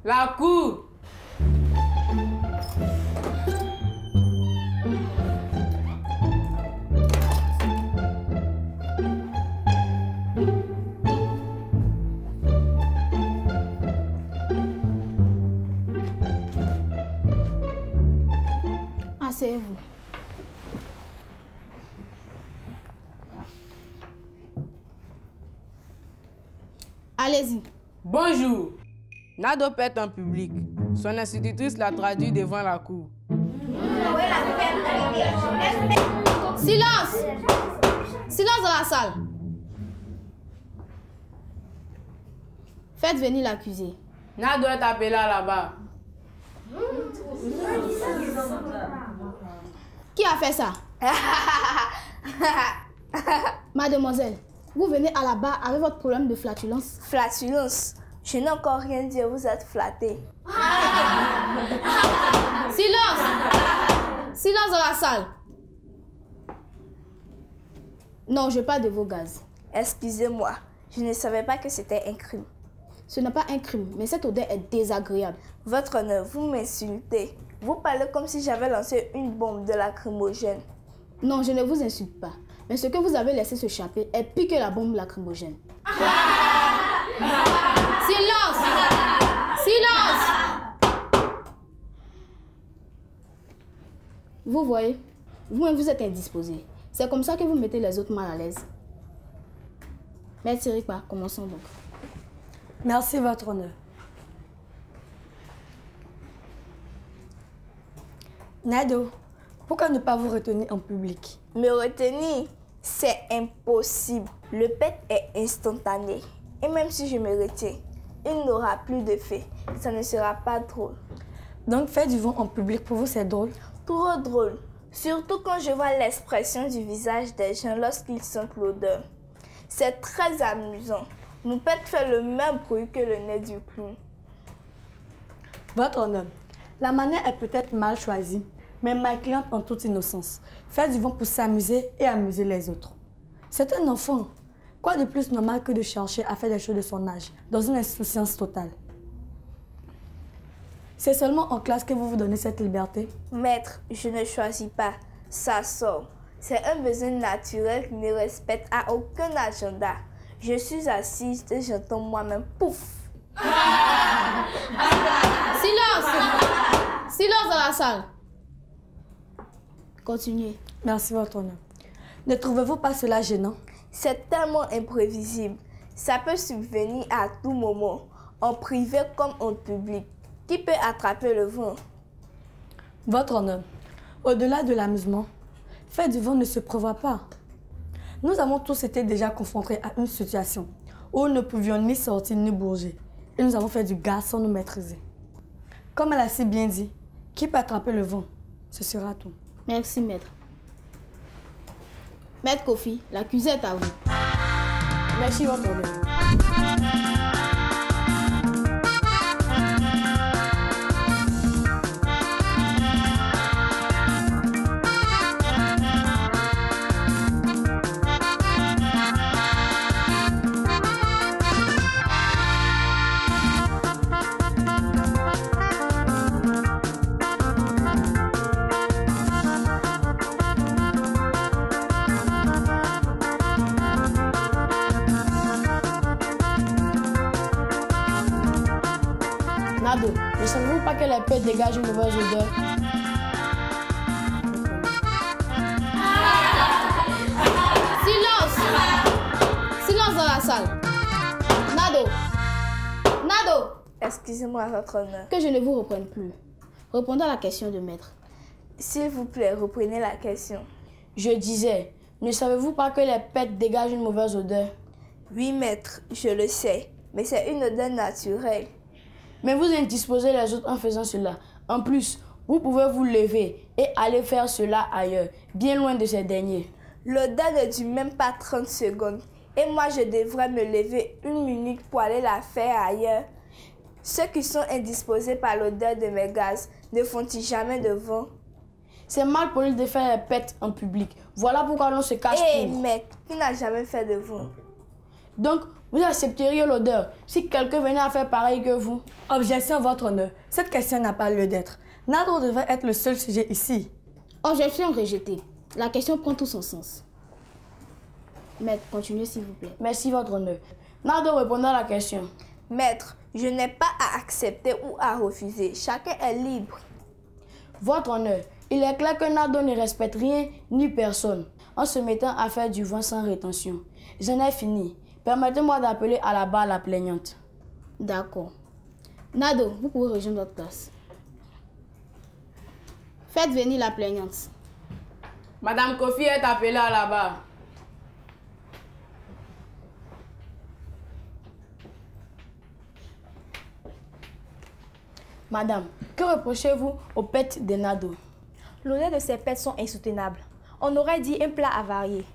La cour. Asseyez-vous. Allez-y. Bonjour. Nado pète en public. Son institutrice l'a traduit devant la cour. Silence! Silence dans la salle. Faites venir l'accusé. Nado est appelé là-bas. Qui a fait ça? Mademoiselle, vous venez à la barre avec votre problème de flatulence. Flatulence? Je n'ai encore rien dit, vous êtes flatté. Silence! Silence dans la salle. Non, je parle de vos gaz. Excusez-moi, je ne savais pas que c'était un crime. Ce n'est pas un crime, mais cette odeur est désagréable. Votre honneur, vous m'insultez. Vous parlez comme si j'avais lancé une bombe de lacrymogène. Non, je ne vous insulte pas. Mais ce que vous avez laissé s'échapper est pire que la bombe lacrymogène. Silence! Silence! Vous voyez, vous-même vous êtes indisposé. C'est comme ça que vous mettez les autres mal à l'aise. Maître Sirikpa, commençons donc. Merci, votre honneur. Nado, pourquoi ne pas vous retenir en public? Me retenir, c'est impossible. Le pet est instantané. Et même si je me retiens, il n'aura plus de fait. Ça ne sera pas drôle. Donc faire du vent en public pour vous, c'est drôle? Trop drôle. Surtout quand je vois l'expression du visage des gens lorsqu'ils sentent l'odeur. C'est très amusant. Mon pet fait le même bruit que le nez du clown. Votre honneur, la manière est peut-être mal choisie, mais ma cliente en toute innocence fait du vent pour s'amuser et amuser les autres. C'est un enfant. Quoi de plus normal que de chercher à faire des choses de son âge, dans une insouciance totale? C'est seulement en classe que vous vous donnez cette liberté? Maître, je ne choisis pas. Ça sort. C'est un besoin naturel qui ne respecte à aucun agenda. Je suis assise et j'entends moi-même pouf. Silence! Silence dans la salle. Continuez. Merci, votre honneur. Ne trouvez-vous pas cela gênant? C'est tellement imprévisible. Ça peut subvenir à tout moment, en privé comme en public. Qui peut attraper le vent? Votre honneur, au-delà de l'amusement, faire du vent ne se prévoit pas. Nous avons tous été déjà confrontés à une situation où nous ne pouvions ni sortir ni bouger. Et nous avons fait du gaz sans nous maîtriser. Comme elle a si bien dit, qui peut attraper le vent? Ce sera tout. Merci, maître. Maître Kofi, l'accusé est à vous. Merci, votre honneur. Nado, ne savez-vous pas que les pets dégagent une mauvaise odeur? Silence! Silence dans la salle. Nado! Nado! Excusez-moi, votre honneur. Que je ne vous reprenne plus. Répondez à la question de maître. S'il vous plaît, reprenez la question. Je disais, ne savez-vous pas que les pets dégagent une mauvaise odeur? Oui, maître, je le sais. Mais c'est une odeur naturelle. Mais vous indisposez les autres en faisant cela. En plus, vous pouvez vous lever et aller faire cela ailleurs, bien loin de ces derniers. L'odeur ne dure même pas 30 secondes. Et moi, je devrais me lever 1 minute pour aller la faire ailleurs. Ceux qui sont indisposés par l'odeur de mes gaz ne font-ils jamais de vent? C'est mal poli de faire les pets en public. Voilà pourquoi l'on se cache Hé, pour. mec, qui n'a jamais fait de vent? Donc, Vous accepteriez l'odeur si quelqu'un venait à faire pareil que vous? Objection, votre honneur. Cette question n'a pas lieu d'être. Nado devrait être le seul sujet ici. Objection rejetée. La question prend tout son sens. Maître, continuez s'il vous plaît. Merci, votre honneur. Nado répondant à la question. Maître, je n'ai pas à accepter ou à refuser. Chacun est libre. Votre honneur, il est clair que Nado ne respecte rien ni personne en se mettant à faire du vent sans rétention. J'en ai fini. Permettez-moi d'appeler à la barre la plaignante. D'accord. Nado, vous pouvez rejoindre votre classe. Faites venir la plaignante. Madame Kofi est appelée à la barre. Madame, que reprochez-vous aux pets de Nado? L'odeur de ces pets sont insoutenables. On aurait dit un plat avarié.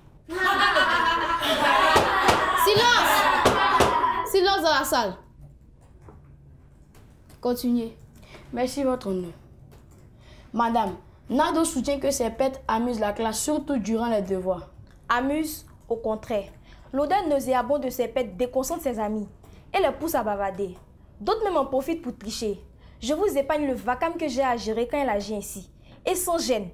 Silence! Silence dans la salle. Continuez. Merci, votre honneur. Madame, Nado soutient que ces pets amusent la classe, surtout durant les devoirs. Amuse, au contraire. L'odeur nauséabonde de ces pets déconcentre ses amis et les pousse à bavarder. D'autres même en profitent pour tricher. Je vous épargne le vacarme que j'ai à gérer quand elle agit ainsi. Et sans gêne.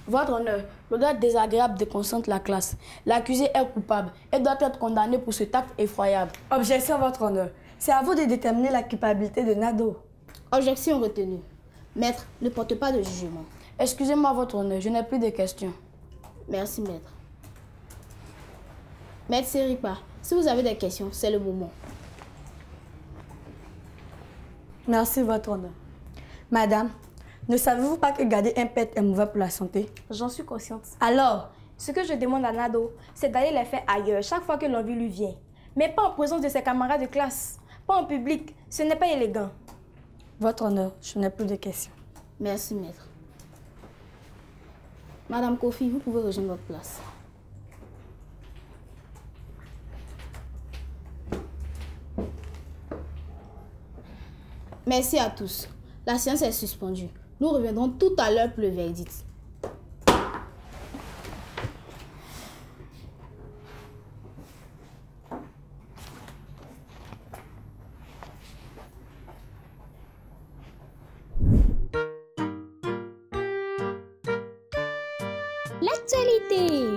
Votre honneur, l'odeur désagréable déconcentre la classe. L'accusé est coupable et doit être condamné pour cet acte effroyable. Objection, votre honneur. C'est à vous de déterminer la culpabilité de Nado. Objection retenue. Maître, ne porte pas de jugement. Excusez-moi, votre honneur, je n'ai plus de questions. Merci, maître. Maître Seripa, si vous avez des questions, c'est le moment. Merci, votre honneur. Madame, ne savez-vous pas que garder un pet est mauvais pour la santé? J'en suis consciente. Alors, Ce que je demande à Nado, c'est d'aller les faire ailleurs chaque fois que l'envie lui vient. Mais pas en présence de ses camarades de classe. Pas en public. Ce n'est pas élégant. votre honneur, je n'ai plus de questions. Merci, maître. Madame Kofi, vous pouvez rejoindre votre place. Merci à tous. La séance est suspendue. Nous reviendrons tout à l'heure pour le verdict. L'actualité.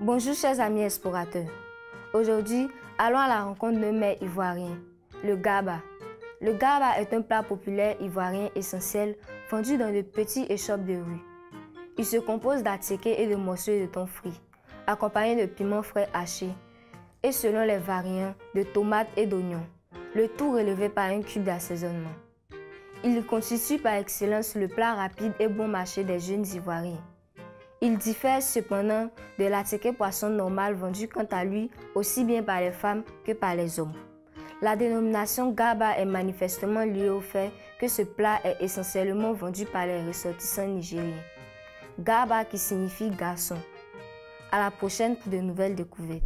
Bonjour chers amis explorateurs. Aujourd'hui, allons à la rencontre d'un mets ivoirien, le gaba. Le gaba est un plat populaire ivoirien essentiel vendu dans de petits échoppes de rue. Il se compose d'attiéké et de morceaux de thon frit, accompagnés de piments frais hachés et selon les variants, de tomates et d'oignons, le tout relevé par un cube d'assaisonnement. Il constitue par excellence le plat rapide et bon marché des jeunes Ivoiriens. Il diffère cependant de l'attiéké poisson normal vendu quant à lui aussi bien par les femmes que par les hommes. La dénomination gaba est manifestement liée au fait que ce plat est essentiellement vendu par les ressortissants nigériens. Gaba qui signifie garçon. À la prochaine pour de nouvelles découvertes.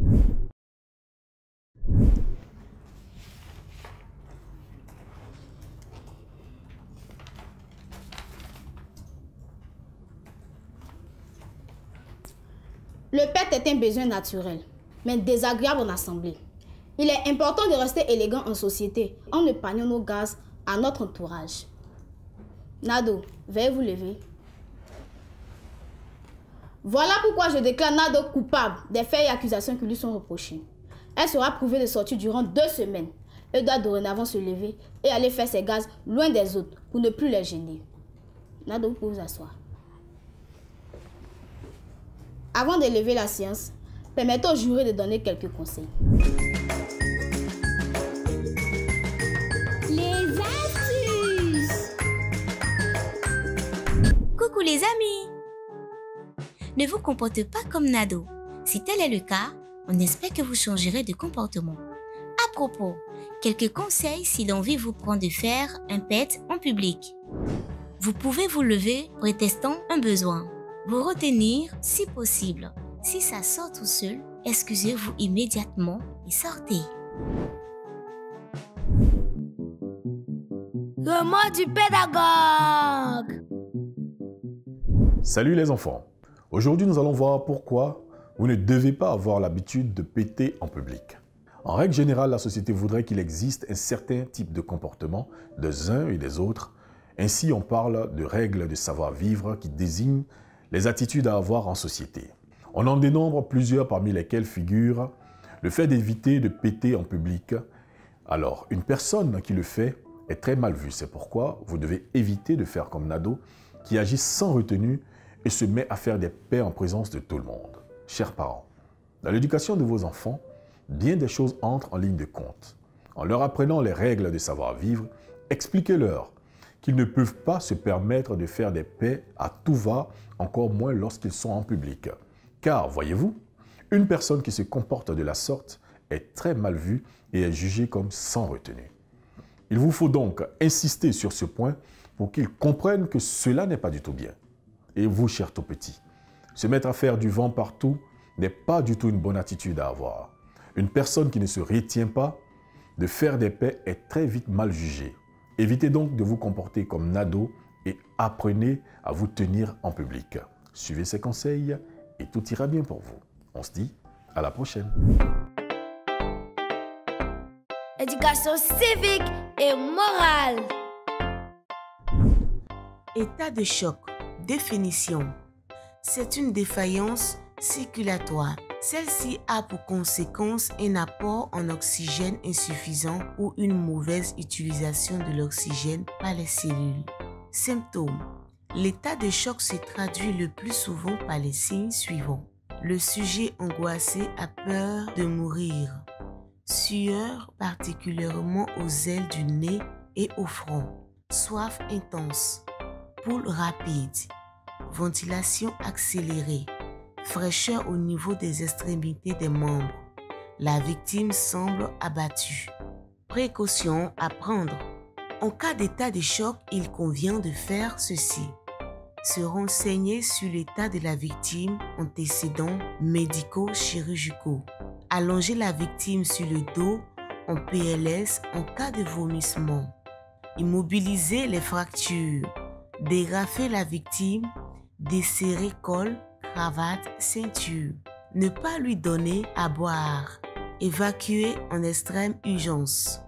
Le pet est un besoin naturel, mais désagréable en assemblée. Il est important de rester élégant en société en épargnant nos gaz à notre entourage. Nado, veuillez vous lever. Voilà pourquoi je déclare Nado coupable des faits et accusations qui lui sont reprochés. Elle sera prouvée de sortie durant 2 semaines. Elle doit dorénavant se lever et aller faire ses gaz loin des autres pour ne plus les gêner. Nado, vous pouvez vous asseoir. Avant de lever la séance, permettez au juré de donner quelques conseils. Les astuces. Coucou les amis. Ne vous comportez pas comme Nado. Si tel est le cas, on espère que vous changerez de comportement. À propos, quelques conseils si l'envie vous prend de faire un pet en public. Vous pouvez vous lever prétextant un besoin. Vous retenir si possible. Si ça sort tout seul, excusez-vous immédiatement et sortez. Le mot du pédagogue. Salut les enfants. Aujourd'hui, nous allons voir pourquoi Vous ne devez pas avoir l'habitude de péter en public. En règle générale, la société voudrait qu'il existe un certain type de comportement des uns et des autres. Ainsi, on parle de règles de savoir-vivre qui désignent les attitudes à avoir en société. On en dénombre plusieurs parmi lesquelles figure le fait d'éviter de péter en public. Alors, une personne qui le fait est très mal vue. C'est pourquoi vous devez éviter de faire comme Nado, qui agit sans retenue et se met à faire des paix en présence de tout le monde. Chers parents, dans l'éducation de vos enfants, bien des choses entrent en ligne de compte. En leur apprenant les règles de savoir-vivre, expliquez-leur qu'ils ne peuvent pas se permettre de faire des paix à tout va, encore moins lorsqu'ils sont en public. Car, voyez-vous, une personne qui se comporte de la sorte est très mal vue et est jugée comme sans retenue. Il vous faut donc insister sur ce point pour qu'ils comprennent que cela n'est pas du tout bien. Et vous, chers tout petits, se mettre à faire du vent partout n'est pas du tout une bonne attitude à avoir. Une personne qui ne se retient pas de faire des paix est très vite mal jugée. Évitez donc de vous comporter comme Nado et apprenez à vous tenir en public. Suivez ces conseils et tout ira bien pour vous. On se dit à la prochaine. Éducation civique et morale. État de choc. Définition. C'est une défaillance circulatoire. Celle-ci a pour conséquence un apport en oxygène insuffisant ou une mauvaise utilisation de l'oxygène par les cellules. Symptômes. L'état de choc se traduit le plus souvent par les signes suivants. Le sujet angoissé a peur de mourir. Sueur particulièrement aux ailes du nez et au front. Soif intense. Pouls rapide. Ventilation accélérée. Fraîcheur au niveau des extrémités des membres. La victime semble abattue. Précautions à prendre. En cas d'état de choc, il convient de faire ceci. Se renseigner sur l'état de la victime, antécédents médicaux chirurgicaux. Allonger la victime sur le dos en PLS en cas de vomissement. Immobiliser les fractures. Dégrafer la victime. Desserrer col, cravate, ceinture. Ne pas lui donner à boire. Évacuer en extrême urgence.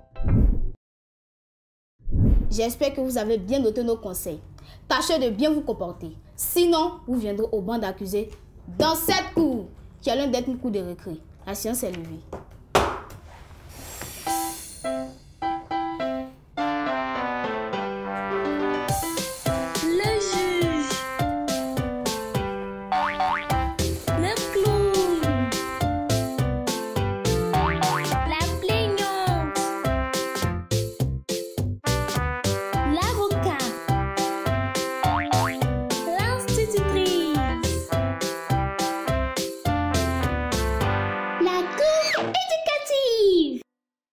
J'espère que vous avez bien noté nos conseils. Tâchez de bien vous comporter. Sinon, vous viendrez au banc d'accusés dans cette cour, qui a l'un d'être une cour de récré. La séance est levée.